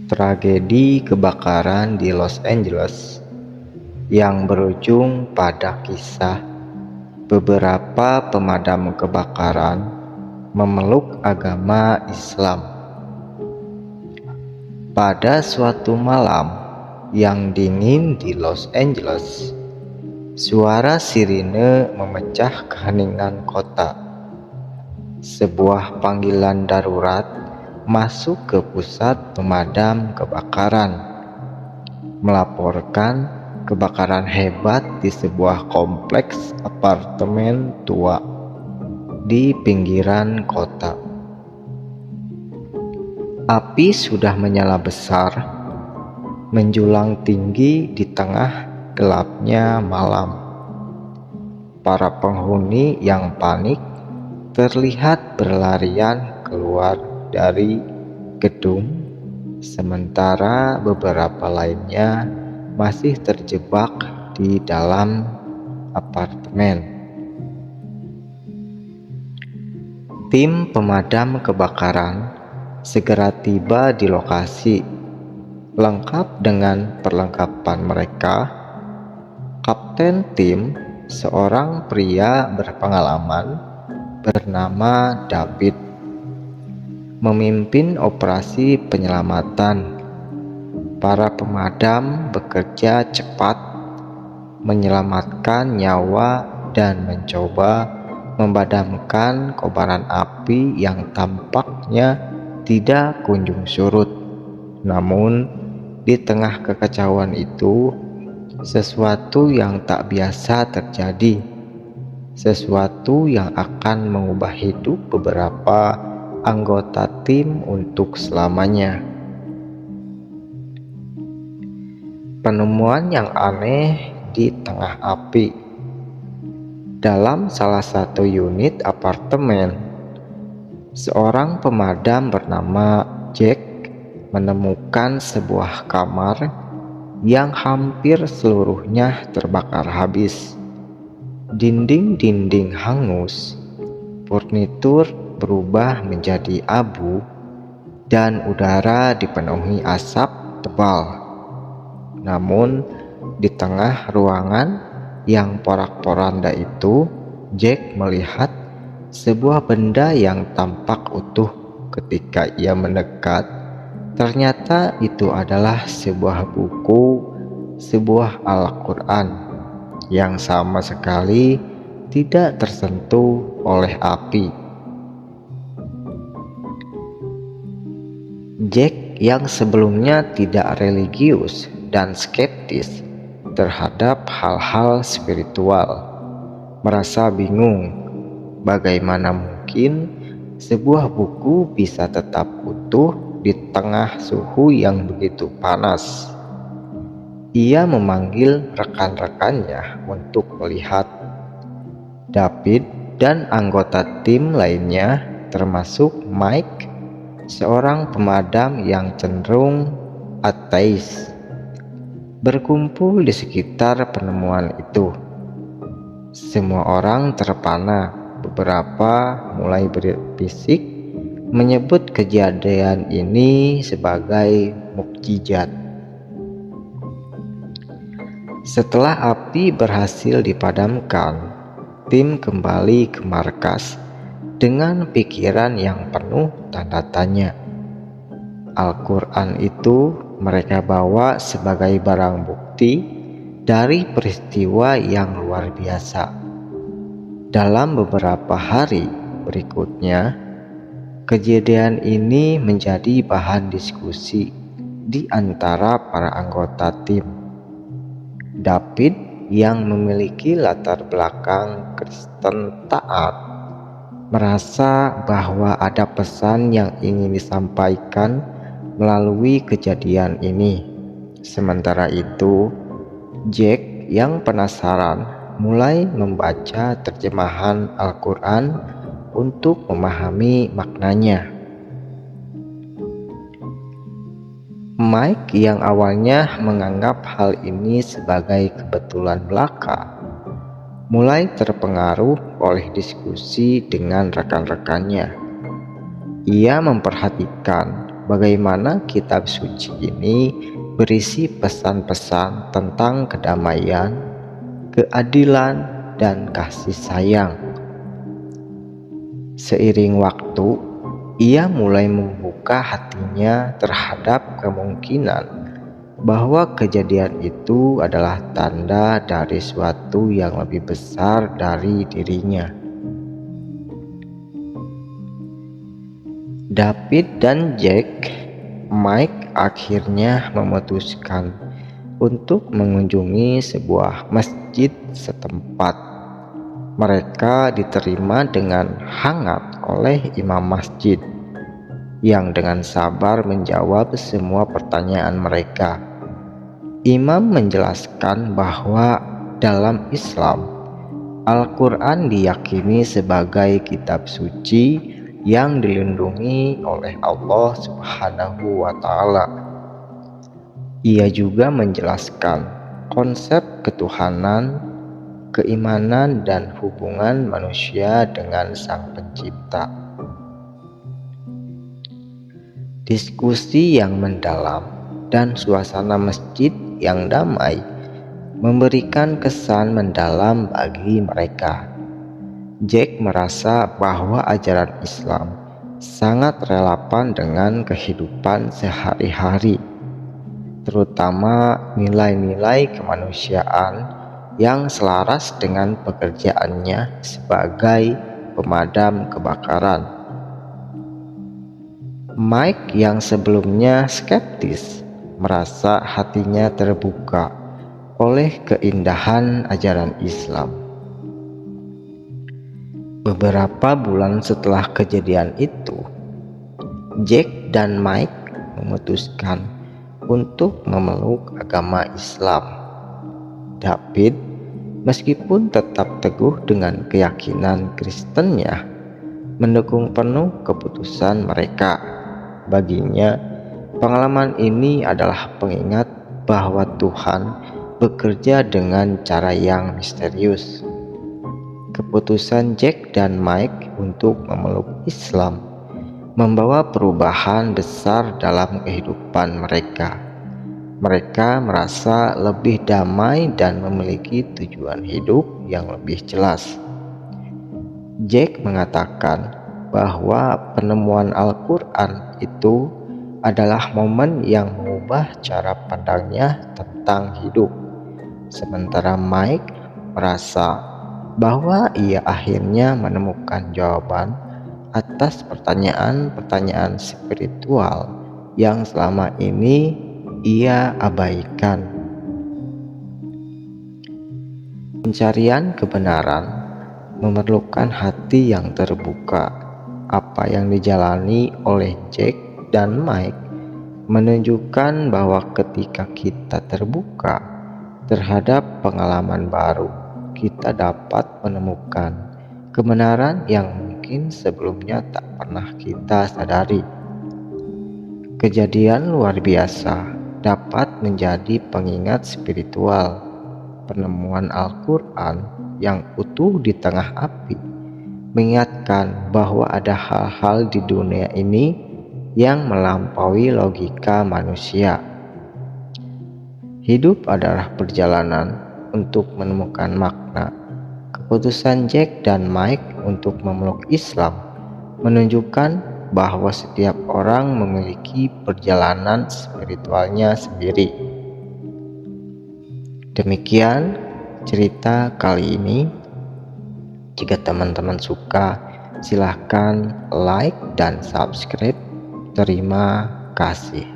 Tragedi kebakaran di Los Angeles yang berujung pada kisah beberapa pemadam kebakaran memeluk agama Islam. Pada suatu malam yang dingin di Los Angeles, suara sirine memecah keheningan kota. Sebuah panggilan darurat masuk ke pusat pemadam kebakaran, melaporkan kebakaran hebat di sebuah kompleks apartemen tua di pinggiran kota. Api sudah menyala besar, menjulang tinggi di tengah gelapnya malam. Para penghuni yang panik terlihat berlarian keluar dari gedung, sementara beberapa lainnya masih terjebak di dalam apartemen. Tim pemadam kebakaran segera tiba di lokasi, lengkap dengan perlengkapan mereka. Kapten tim, seorang pria berpengalaman bernama David, memimpin operasi penyelamatan. Para pemadam bekerja cepat, menyelamatkan nyawa dan mencoba memadamkan kobaran api yang tampaknya tidak kunjung surut. Namun, di tengah kekacauan itu, sesuatu yang tak biasa terjadi. Sesuatu yang akan mengubah hidup beberapa anggota tim untuk selamanya. Penemuan yang aneh di tengah api. Dalam salah satu unit apartemen, seorang pemadam bernama Jack menemukan sebuah kamar yang hampir seluruhnya terbakar habis. Dinding-dinding hangus, furnitur berubah menjadi abu, dan udara dipenuhi asap tebal. Namun, di tengah ruangan yang porak-poranda itu, Jack melihat sebuah benda yang tampak utuh. Ketika ia mendekat, ternyata itu adalah sebuah buku, sebuah Al-Quran yang sama sekali tidak tersentuh oleh api. Jack yang sebelumnya tidak religius dan skeptis terhadap hal-hal spiritual merasa bingung bagaimana mungkin sebuah buku bisa tetap utuh di tengah suhu yang begitu panas. Ia memanggil rekan-rekannya untuk melihat. David dan anggota tim lainnya, termasuk Mike, seorang pemadam yang cenderung ateis, berkumpul di sekitar penemuan itu. Semua orang terpana, beberapa mulai berbisik menyebut kejadian ini sebagai mukjizat. Setelah api berhasil dipadamkan, tim kembali ke markas dengan pikiran yang penuh tanda tanya. Al-Quran itu mereka bawa sebagai barang bukti dari peristiwa yang luar biasa. Dalam beberapa hari berikutnya, kejadian ini menjadi bahan diskusi di antara para anggota tim. David yang memiliki latar belakang Kristen taat merasa bahwa ada pesan yang ingin disampaikan melalui kejadian ini. Sementara itu, Jack yang penasaran mulai membaca terjemahan Al-Quran untuk memahami maknanya. Mike yang awalnya menganggap hal ini sebagai kebetulan belaka, mulai terpengaruh oleh diskusi dengan rekan-rekannya. Ia memperhatikan bagaimana kitab suci ini berisi pesan-pesan tentang kedamaian, keadilan, dan kasih sayang. Seiring waktu, ia mulai membuka hatinya terhadap kemungkinan bahwa kejadian itu adalah tanda dari suatu yang lebih besar dari dirinya. David dan Mike akhirnya memutuskan untuk mengunjungi sebuah masjid setempat. Mereka diterima dengan hangat oleh imam masjid yang dengan sabar menjawab semua pertanyaan mereka. Imam menjelaskan bahwa dalam Islam, Al-Quran diyakini sebagai kitab suci yang dilindungi oleh Allah Subhanahu wa Ta'ala. Ia juga menjelaskan konsep ketuhanan, keimanan, dan hubungan manusia dengan Sang Pencipta. Diskusi yang mendalam dan suasana masjid yang damai memberikan kesan mendalam bagi mereka. Jack merasa bahwa ajaran Islam sangat relevan dengan kehidupan sehari-hari, terutama nilai-nilai kemanusiaan yang selaras dengan pekerjaannya sebagai pemadam kebakaran. Mike yang sebelumnya skeptis merasa hatinya terbuka oleh keindahan ajaran Islam. Beberapa bulan setelah kejadian itu, Jack dan Mike memutuskan untuk memeluk agama Islam. David, meskipun tetap teguh dengan keyakinan Kristennya, mendukung penuh keputusan mereka. Baginya, pengalaman ini adalah pengingat bahwa Tuhan bekerja dengan cara yang misterius. Keputusan Jack dan Mike untuk memeluk Islam membawa perubahan besar dalam kehidupan mereka. Mereka merasa lebih damai dan memiliki tujuan hidup yang lebih jelas. Jack mengatakan bahwa penemuan Al-Quran itu adalah momen yang mengubah cara pandangnya tentang hidup. Sementara Mike merasa bahwa ia akhirnya menemukan jawaban atas pertanyaan-pertanyaan spiritual yang selama ini ia abaikan. Pencarian kebenaran memerlukan hati yang terbuka. Apa yang dijalani oleh Jack dan Mike menunjukkan bahwa ketika kita terbuka terhadap pengalaman baru, kita dapat menemukan kebenaran yang mungkin sebelumnya tak pernah kita sadari. Kejadian luar biasa dapat menjadi pengingat spiritual. Penemuan Al-Quran yang utuh di tengah api mengingatkan bahwa ada hal-hal di dunia ini yang melampaui logika manusia. Hidup adalah perjalanan untuk menemukan makna. Keputusan Jack dan Mike untuk memeluk Islam menunjukkan bahwa setiap orang memiliki perjalanan spiritualnya sendiri. Demikian cerita kali ini. Jika teman-teman suka, silahkan like dan subscribe. Terima kasih.